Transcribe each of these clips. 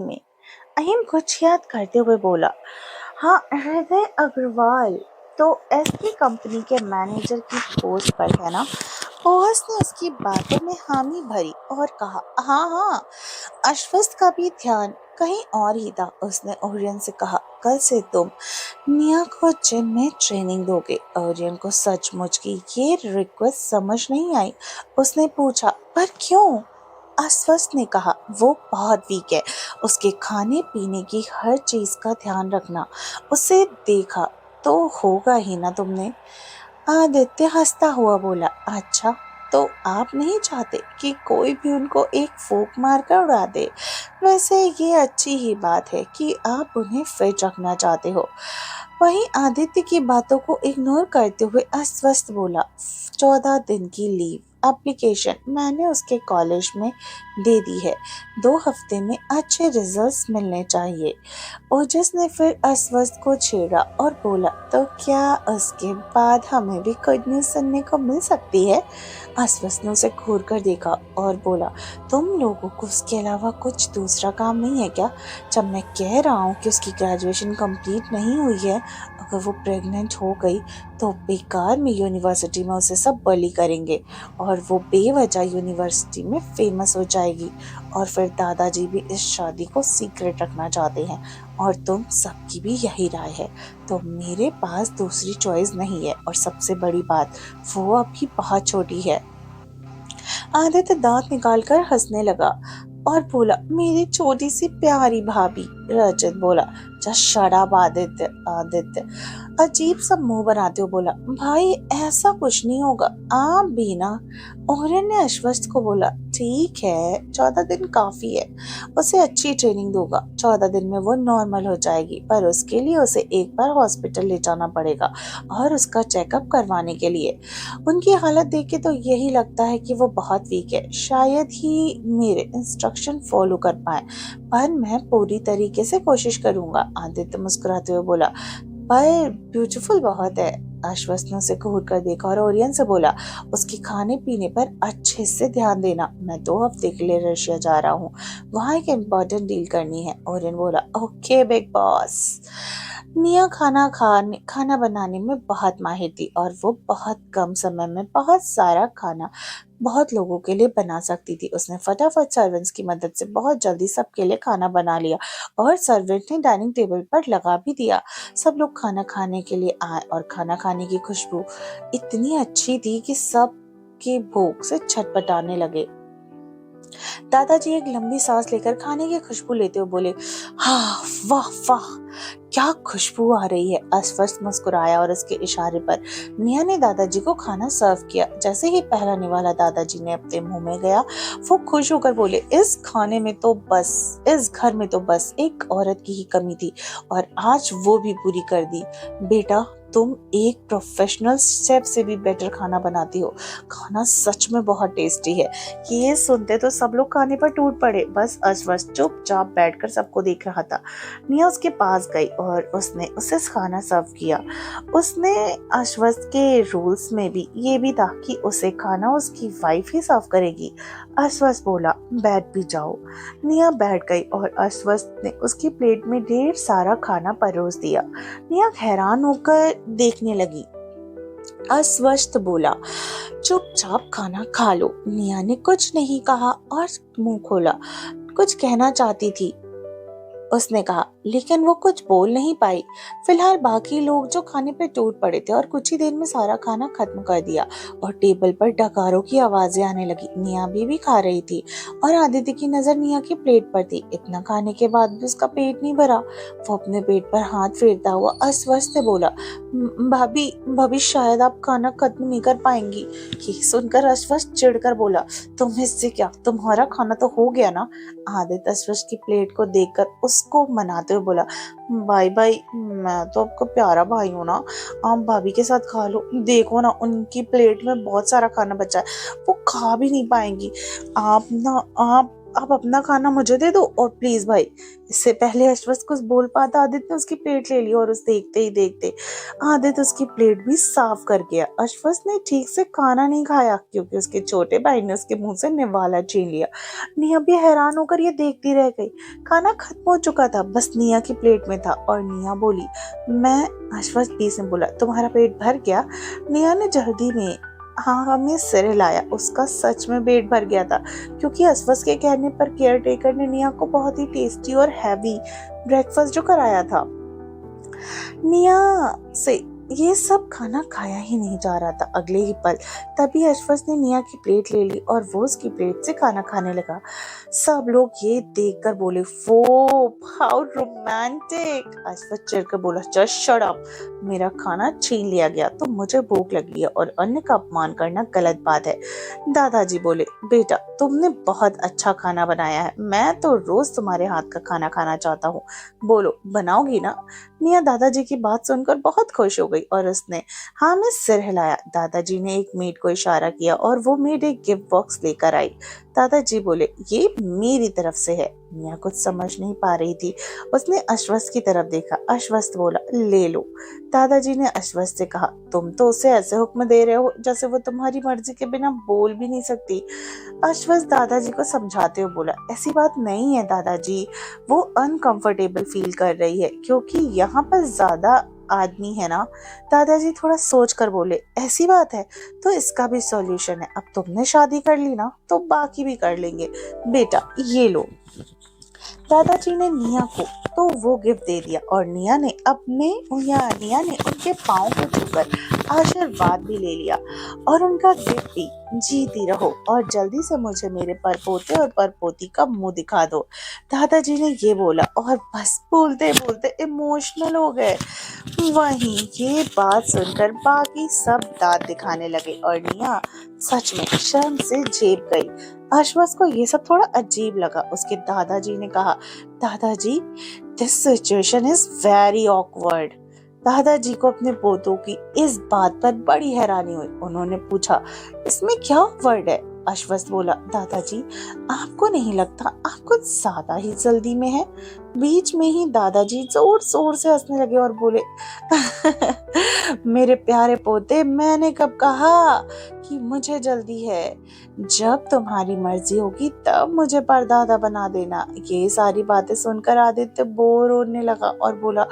में। अहीम कुछ याद करते हुए बोला, हाँ, हृदय अग्रवाल तो एसके कंपनी के मैनेजर की पोस्ट पर है ना। बॉस ने उसकी बातों में हामी भरी और कहा, हाँ हाँ, आश्वस्त का भी ध्यान कहीं और ही था। उसने ओरियन से कहा, कल से तुम निया को जिम में ट्रेनिंग दोगे। ओरियन को सचमुच की ये रिक्वेस्ट समझ नहीं आई। उसने पूछा, पर क्यों? आश्वस्त ने कहा, वो बहुत वीक है, उसके खाने पीने की हर चीज का ध्यान रखना। उसे देखा तो होगा ही ना तुमने। आदित्य हंसता हुआ बोला, अच्छा, तो आप नहीं चाहते कि कोई भी उनको एक फूंक मारकर उड़ा दे? वैसे ये अच्छी ही बात है कि आप उन्हें फिट रखना चाहते हो। वहीं आदित्य की बातों को इग्नोर करते हुए अस्वस्थ बोला, 14 दिन की लीव एप्लीकेशन मैंने उसके कॉलेज में दे दी है। 2 हफ्ते में अच्छे रिजल्ट्स मिलने चाहिए। ओजस ने फिर अस्वस्थ को छेड़ा और बोला, तो क्या उसके बाद हमें भी गुड न्यूज सुनने को मिल सकती है? अस्वस्थ ने उसे घूर कर देखा और बोला, तुम लोगों को उसके अलावा कुछ दूसरा काम नहीं है क्या? जब मैं कह रहा हूँ कि उसकी ग्रेजुएशन कंप्लीट नहीं हुई है, अगर वो प्रेग्नेंट हो गई तो बेकार में यूनिवर्सिटी में उसे सब बली करेंगे और वो बेवजह यूनिवर्सिटी में फेमस हो जाएगी। और फिर दादाजी भी इस शादी को सीक्रेट रखना चाहते हैं और तुम सबकी भी यही राय है। तो मेरे पास दूसरी चॉइस नहीं है, और सबसे बड़ी बात, वो अभी बहुत छोटी है। आदित्य दांत निकालकर हंसने लगा और बोला, मेरी छोटी सी प्यारी भाभी। रजत बोला, just shut up Aditya. Aditya अजीब सा मुंह बनाते हुए बोला, भाई ऐसा कुछ नहीं होगा, आप भी ना। ओरन ने आश्वस्त को बोला, ठीक है, 14 दिन काफी है, उसे अच्छी ट्रेनिंग दूंगा, 14 दिन में वो नॉर्मल हो जाएगी, पर उसके लिए उसे एक बार हॉस्पिटल ले जाना पड़ेगा और उसका चेकअप करवाने के लिए। उनकी हालत देख के तो यही लगता है कि वो बहुत वीक है, शायद ही मेरे इंस्ट्रक्शन फॉलो कर पाए, पर मैं पूरी तरीके से कोशिश करूंगा। आदित्य मुस्कुराते हुए बोला, पर ब्यूटीफुल बहुत है। आश्वस्त ने उसे घूर कर देखा और ओरियन से बोला, उसके खाने पीने पर अच्छे से ध्यान देना, मैं 2 हफ्ते के लिए रशिया जा रहा हूँ, वहाँ एक इम्पोर्टेंट डील करनी है। ओरियन बोला, ओके बिग बॉस। निया खाना बनाने में बहुत माहिर थी और वो बहुत कम समय में बहुत सारा खाना बहुत लोगों के लिए बना सकती थी। उसने फटाफट सर्वेंट्स की मदद से बहुत जल्दी सबके लिए खाना बना लिया और सर्वेंट ने डाइनिंग टेबल पर लगा भी दिया। सब लोग खाना खाने के लिए आए और खाना खाने की खुशबू इतनी अच्छी थी कि सब के भूख से छटपटाने लगे। दादाजी एक लंबी सांस लेकर खाने की खुशबू लेते हुए बोले, हाँ, वाह वाह, क्या खुशबू आ रही है। अस्वस्थ मुस्कुराया और उसके इशारे पर निया ने दादाजी को खाना सर्व किया। जैसे ही पहला निवाला दादाजी ने अपने मुंह में गया, वो खुश होकर बोले, इस घर में तो बस एक औरत की ही कमी थी और आज वो भी पूरी कर दी। बेटा, तुम एक प्रोफेशनल शेफ से भी बेटर खाना बनाती हो। खाना सच में बहुत टेस्टी है। ये सुनते तो सब लोग खाने पर टूट पड़े। बस अस्वस्थ चुपचाप बैठकर सबको देख रहा था। निया उसके पास गई और उसने उसे खाना सर्व किया। उसने अस्वस्थ के रूल्स में भी ये भी था कि उसे खाना उसकी वाइफ ही सर्व करेगी। अस्वस्थ बोला, बैठ भी जाओ। निया बैठ गई और अस्वस्थ ने उसकी प्लेट में ढेर सारा खाना परोस दिया। निया हैरान होकर देखने लगी। अस्वस्थ बोला, चुपचाप खाना खा लो। निया ने कुछ नहीं कहा और मुंह खोला। कुछ कहना चाहती थी, उसने कहा, लेकिन वो कुछ बोल नहीं पाई। फिलहाल बाकी लोग जो खाने पे टूट पड़े थे और कुछ ही देर में सारा खाना खत्म कर दिया और टेबल पर डकारों की आवाजें आने लगी। निया भी खा रही थी और आदित्य की नजर निया की प्लेट पर थी। इतना खाने के बाद भी उसका पेट नहीं भरा। वो अपने पेट पर हाथ फेरता हुआ अस्वस्थ से बोला, भाभी भाभी, शायद आप खाना खत्म नहीं कर पाएंगी। ये सुनकर अस्वस्थ चिढ़कर बोला, तुम इससे क्या, तुम्हारा खाना तो हो गया ना। आदित्य अस्वस्थ की प्लेट को देखकर उसको मनाते हुए बोला, भाई, मैं तो आपका प्यारा भाई हूँ ना, आप भाभी के साथ खा लो। देखो ना, उनकी प्लेट में बहुत सारा खाना बचा है, वो खा भी नहीं पाएंगी। आप आप अपना खाना मुझे दे दो और प्लीज भाई। इससे पहले अश्वथ कुछ बोल पाता आदित्य ने उसकी प्लेट ले ली और उस देखते ही देखते आदित्य उसकी प्लेट भी साफ कर गया। अश्वथ ने ठीक से खाना नहीं खाया क्योंकि उसके छोटे भाई ने उसके मुंह से निवाला छीन लिया। निया भी हैरान होकर ये देखती रह गई। खाना खत्म हो चुका था, बस निया की प्लेट में था और निया बोली मैं। अश्वथ बीच में बोला तुम्हारा पेट भर गया? निया ने जल्दी में हाँ हमें सिर हिलाया। उसका सच में पेट भर गया था क्योंकि अश्वथ के कहने पर केयर टेकर ने निया को बहुत ही टेस्टी और हैवी ब्रेकफास्ट जो कराया था। निया से ये सब खाना खाया ही नहीं जा रहा था। अगले ही पल तभी अश्वथ ने निया की प्लेट ले ली और वो उसकी प्लेट से खाना खाने लगा। सब लोग ये देखकर बोले वो हाउ रोमांटिक। अश्वथ चिढ़कर बोला जस्ट शट अप, मेरा खाना छीन लिया गया तो मुझे भूख लगी है और अन्य का अपमान करना गलत बात है। दादाजी बोले बेटा तुमने बहुत अच्छा खाना बनाया है, मैं तो रोज तुम्हारे हाथ का खाना खाना चाहता हूँ, बोलो बनाओगी ना? निया दादाजी की बात सुनकर बहुत खुश हो गई और उसने हाँ में सिर हिलाया। दादाजी ने एक मेड को इशारा किया और वो मेड एक गिफ्ट बॉक्स लेकर आई। दादाजी बोले ये मेरी तरफ से है। निया कुछ समझ नहीं पा रही थी। उसने अश्वथ की तरफ देखा। अश्वथ बोला ले लो। दादाजी ने अश्वथ से कहा तुम तो उसे ऐसे हुक्म दे रहे हो जैसे वो तुम्हारी मर्जी के बिना बोल भी नहीं सकती। अश्वथ दादाजी को समझाते हुए बोला ऐसी बात नहीं है दादाजी, वो अनकंफर्टेबल फील कर रही है क्योंकि यहाँ पर ज्यादा आदमी है ना। दादाजी थोड़ा सोच कर बोले ऐसी बात है तो इसका भी सॉल्यूशन है, अब तुमने शादी कर ली ना तो बाकी भी कर लेंगे, बेटा ये लो। दादाजी ने निया को तो वो गिफ्ट दे दिया और निया ने उनके पाँव को छूकर आशीर्वाद भी ले लिया और उनका गिफ्ट भी जीती रहो और जल्दी से मुझे मेरे परपोते और परपोती का मुंह दिखा दो। दादाजी ने ये बोला और बस बोलते बोलते इमोशनल हो गए। वहीं ये बात सुनकर बाकी सब दांत दिखाने लगे और निया सच में शर्म से झेप गई। अश्वथ को ये सब थोड़ा अजीब लगा। उसके दादाजी ने कहा दादाजी this situation is very awkward. दादाजी को अपने पोतों की इस बात पर बड़ी हैरानी हुई। उन्होंने पूछा इसमें क्या ऑकवर्ड है? अश्वथ बोला दादाजी आपको नहीं लगता आप कुछ ज्यादा ही जल्दी में है? बीच में ही दादाजी जोर जोर से हंसने लगे और बोले मेरे प्यारे पोते मैंने कब कहा कि मुझे जल्दी है? जब तुम्हारी मर्जी होगी तब मुझे परदादा बना देना। ये सारी बातें सुनकर आदित्य बोर होने लगा और बोला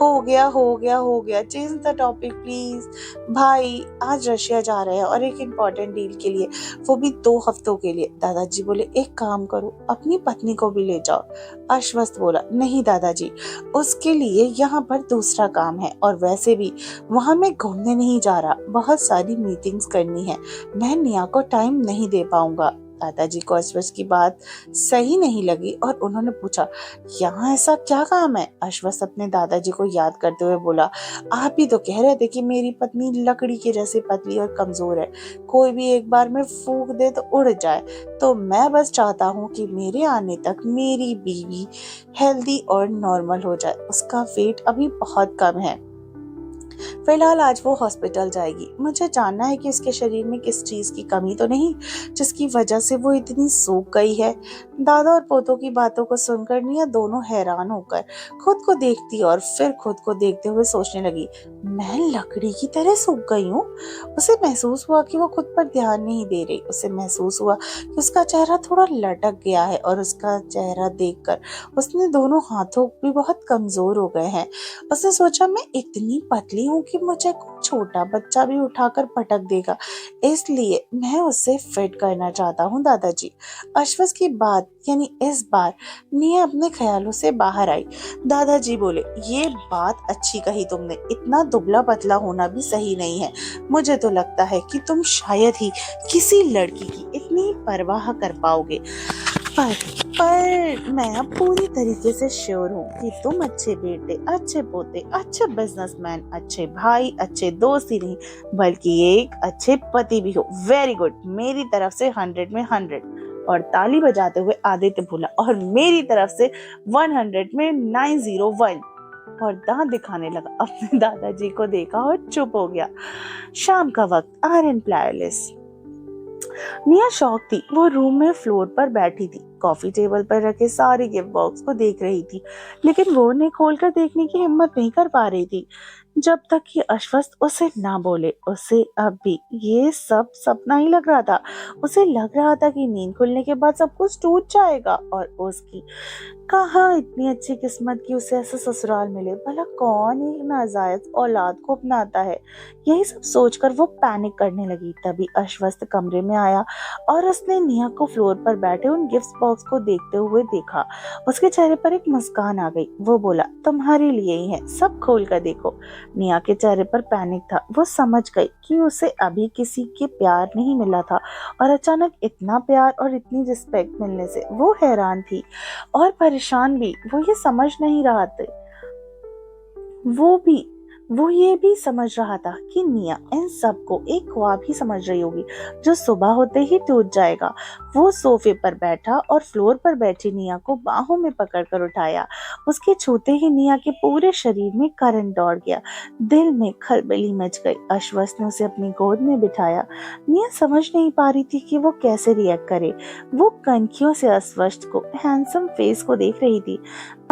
हो गया हो गया हो गया, चेंज द टॉपिक प्लीज। भाई आज रशिया जा रहे हैं और एक इम्पोर्टेंट डील के लिए, वो भी 2 हफ्तों के लिए। दादाजी बोले एक काम करो अपनी पत्नी को भी ले जाओ। अश्वथ बोला नहीं दादाजी उसके लिए यहाँ पर दूसरा काम है और वैसे भी वहां मैं घूमने नहीं जा रहा, बहुत सारी मीटिंग्स करनी है, मैं निया को टाइम नहीं दे पाऊंगा। दादाजी को अश्वथ की बात सही नहीं लगी और उन्होंने पूछा यहाँ ऐसा क्या काम है? अश्वथ अपने दादाजी को याद करते हुए बोला आप भी तो कह रहे थे कि मेरी पत्नी लकड़ी की जैसी पतली और कमजोर है, कोई भी एक बार में फूंक दे तो उड़ जाए, तो मैं बस चाहता हूँ कि मेरे आने तक मेरी बीवी हेल्दी और नॉर्मल हो जाए, उसका वेट अभी बहुत कम है। फिलहाल आज वो हॉस्पिटल जाएगी, मुझे जानना है कि उसके शरीर में किस चीज की कमी तो नहीं जिसकी वजह से वो इतनी सूख गई है। दादा और पोतों की बातों को सुनकर निया दोनों हैरान होकर खुद को देखती और फिर खुद को देखते हुए सोचने लगी मैं लकड़ी की तरह सूख गई हूँ। उसे महसूस हुआ कि वो खुद पर ध्यान नहीं दे रही। उसे महसूस हुआ कि उसका चेहरा थोड़ा लटक गया है और उसका चेहरा देखकर उसने दोनों हाथों भी बहुत कमजोर हो गए हैं। उसने सोचा मैं इतनी पतली हूँ कि मुझे कोई छोटा बच्चा भी उठाकर पटक देगा, इसलिए मैं उसे फिट करना चाहता हूँ दादाजी। अश्वथ की बात यानी इस बार निया अपने ख्यालों से बाहर आई। दादाजी बोले ये बात अच्छी कही तुमने, इतना दुबला पतला होना भी सही नहीं है। मुझे तो लगता है कि तुम शायद ही किसी लड़की की इतनी परवाह कर पाओगे, पर मैं अब पूरी तरीके से श्योर हूँ कि तुम अच्छे बेटे, अच्छे पोते, अच्छे बिजनेसमैन, अच्छे भाई, अच्छे दोस्त ही नहीं बल्कि एक अच्छे पति भी हो। वेरी गुड, मेरी तरफ से 100 में 100। और ताली बजाते हुए आदित्य बोला और मेरी तरफ से 100 में 901 और दांत दिखाने लगा। अपने दादाजी को देखा और चुप हो गया। शाम का वक्त आर्यन प्लेयरलेस। निया शौक थी, वो रूम में फ्लोर पर बैठी थी, कॉफी टेबल पर रखे सारे गिफ्ट बॉक्स को देख रही थी, लेकिन वो उन्हें खोलकर देखने की हिम्मत नहीं कर पा रही थी जब तक कि अश्वत्थ उसे ना बोले। उसे अब भी ये सब सपना ही लग रहा था। उसे लग रहा था कि नींद खुलने के बाद सब कुछ टूट जाएगा और उसकी कहाँ इतनी अच्छी किस्मत की उसे ऐसा ससुराल मिले। भला कौन एक नाजायज औलाद को अपनाता है। यही सब सोचकर वो पैनिक करने लगी। तभी अश्वत्थ कमरे में आया और उसने निया को फ्लोर पर बैठे उन गिफ्ट बॉक्स को देखते हुए देखा। उसके चेहरे पर एक मुस्कान आ गई। वो बोला, तुम्हारे लिए ही है, सब खोल कर देखो। निया के चेहरे पर पैनिक था। वो समझ गई कि उसे अभी किसी के प्यार नहीं मिला था और अचानक इतना प्यार और इतनी रिस्पेक्ट मिलने से वो हैरान थी और परेशान भी। वो ये समझ नहीं रहा था वो ये भी समझ रहा था कि निया इन सबको एक ख्वाब ही समझ रही होगी जो सुबह होते ही टूट जाएगा। वो सोफे पर बैठा और फ्लोर पर बैठी निया को बाहों में पकड़कर उठाया। उसके छूते ही निया के पूरे शरीर में करंट दौड़ गया। दिल में खलबली मच गई। अश्वत्थ ने उसे अपनी गोद में बिठाया। निया समझ नहीं पा रही थी कि वो कैसे रिएक्ट करे। वो कनखियों से अश्वत्थ को हैंडसम फेस को देख रही थी।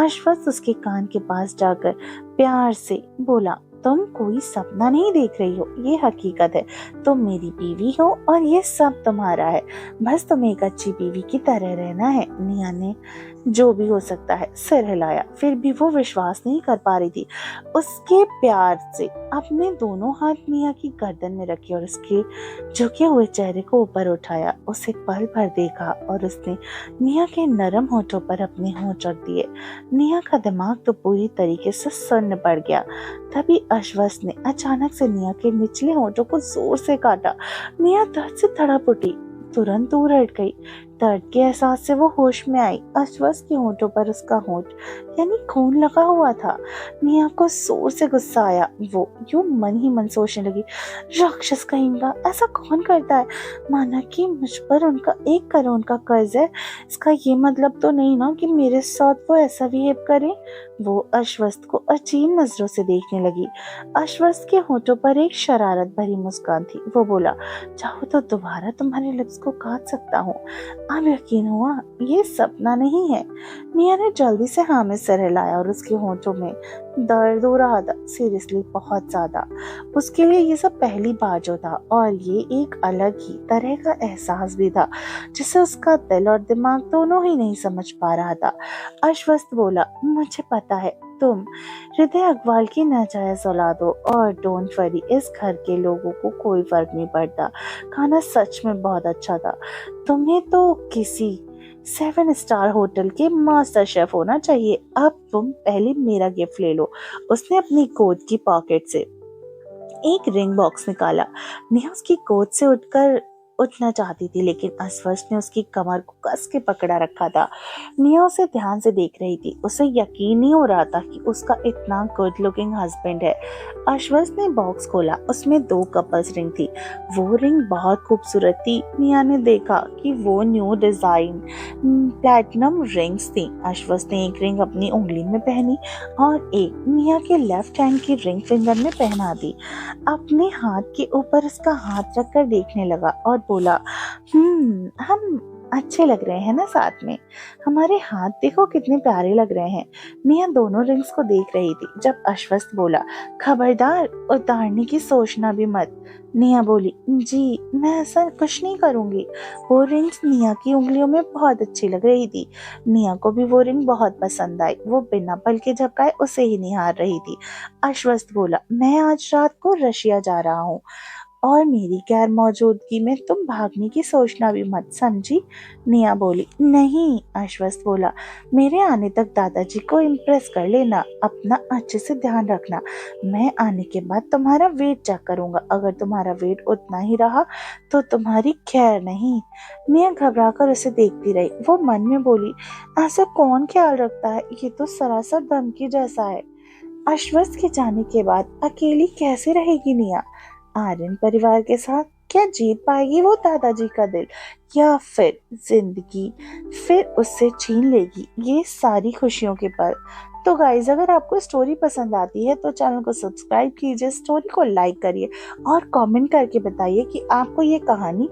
अश्वत्थ उसके कान के पास जाकर प्यार से बोला, तुम कोई सपना नहीं देख रही हो, ये हकीकत है। तुम मेरी बीवी हो और ये सब तुम्हारा है। बस तुम्हें एक अच्छी बीवी की तरह रहना है। निया ने जो भी हो सकता है सिर हिलाया। फिर भी वो विश्वास नहीं कर पा रही थी। उसके प्यार से अपने दोनों हाथ निया की गर्दन में रखे और उसके झुके हुए चेहरे को ऊपर उठाया। उसे पल भर देखा और उसने निया के नरम होठों पर अपने होंठ रख दिए। निया का दिमाग तो पूरी तरीके से सुन्न पड़ गया। तभी अश्वत्थ ने अचानक से निया के निचले होठों को जोर से काटा। निया दर्द से तड़प उठी, तुरंत दूर हट गई। दर्द के एहसास से वो होश में आई। अश्वत्थ के होठों पर उसका होठ यानी खून लगा हुआ था। निया को जोर से गुस्सा आया। वो यूं मन ही मन सोचने लगी, राक्षस कहेगा, ऐसा कौन करता है। माना कि मुझ पर उनका 1 करोड़ का कर्ज है, इसका ये मतलब तो नहीं ना कि मेरे साथ वो ऐसा बिहेव करे। वो अश्वत्थ को अजीब नजरों से देखने लगी। अश्वत्थ के होठों पर एक शरारत भरी मुस्कान थी। वो बोला, चाहो तो दोबारा तुम्हारे लिप्स को काट सकता हूँ। अब यकीन हुआ ये सपना नहीं है। निया ने जल्दी से हाँ में सर हिलाया और उसके होठों में दर्द हो रहा था, सीरियसली बहुत ज्यादा। उसके लिए ये सब पहली बार जो था और ये एक अलग ही तरह का एहसास भी था जिसे उसका दिल और दिमाग दोनों ही नहीं समझ पा रहा था। अश्वत्थ बोला, मुझे पता है तुम हृदय अग्रवाल की नाजायज औलाद हो और डोंट वरी, इस घर के लोगों को कोई फर्क नहीं पड़ता। खाना सच में बहुत अच्छा था। तुम्हें तो किसी 7 स्टार होटल के मास्टर शेफ होना चाहिए। अब तुम पहले मेरा गिफ्ट ले लो। उसने अपनी कोट की पॉकेट से एक रिंग बॉक्स निकाला। नेहा उसकी कोट से उठना चाहती थी, लेकिन अश्वत्थ ने उसकी कमर को कस के पकड़ा रखा था। निया उसे ध्यान से देख रही थी। उसे यकीन नहीं हो रहा था कि उसका इतना गुड लुकिंग हस्बैंड है। अश्वत्थ ने बॉक्स खोला। उसमें 2 कपल्स रिंग थी। वो रिंग बहुत खूबसूरत थी। निया ने देखा कि वो न्यू डिजाइन प्लैटिनम रिंग्स थी। अश्वत्थ ने एक रिंग अपनी उंगली में पहनी और एक निया के लेफ्ट हैंड की रिंग फिंगर में पहना दी। अपने हाथ के ऊपर उसका हाथ रखकर देखने लगा और बोला, हम अच्छे लग रहे हैं ना साथ में। हमारे हाथ देखो कितने प्यारे लग रहे हैं। निया दोनों रिंग्स को देख रही थी जब अश्वत्थ बोला, खबरदार उतारने की सोचना भी मत। निया बोली, जी मैं ऐसा कुछ नहीं करूंगी। वो रिंग्स निया की उंगलियों में बहुत अच्छी लग रही थी। निया को भी वो रिंग बहुत पसंद आई। वो बिना पल के झपकाए उसे ही निहार रही थी। अश्वत्थ बोला, मैं आज रात को रशिया जा रहा हूँ और मेरी गैर मौजूदगी में तुम भागने की सोचना भी मत, समझी। निया बोली, नहीं। अश्वत्थ बोला, मेरे आने तक दादाजी को इम्प्रेस कर लेना। अपना अच्छे से ध्यान रखना। मैं आने के बाद तुम्हारा वेट चेक करूंगा। अगर तुम्हारा वेट उतना ही रहा तो तुम्हारी खैर नहीं। निया घबरा कर उसे देखती रही। वो मन में बोली, ऐसा कौन ख्याल रखता है, ये तो सरासर धमकी जैसा है। अश्वत्थ के जाने के बाद अकेली कैसे रहेगी निया। आर्यन परिवार के साथ क्या जीत पाएगी वो दादाजी का दिल, या फिर जिंदगी फिर उससे छीन लेगी ये सारी खुशियों के पल। तो गाइज, अगर आपको स्टोरी पसंद आती है तो चैनल को सब्सक्राइब कीजिए, स्टोरी को लाइक करिए और कमेंट करके बताइए कि आपको ये कहानी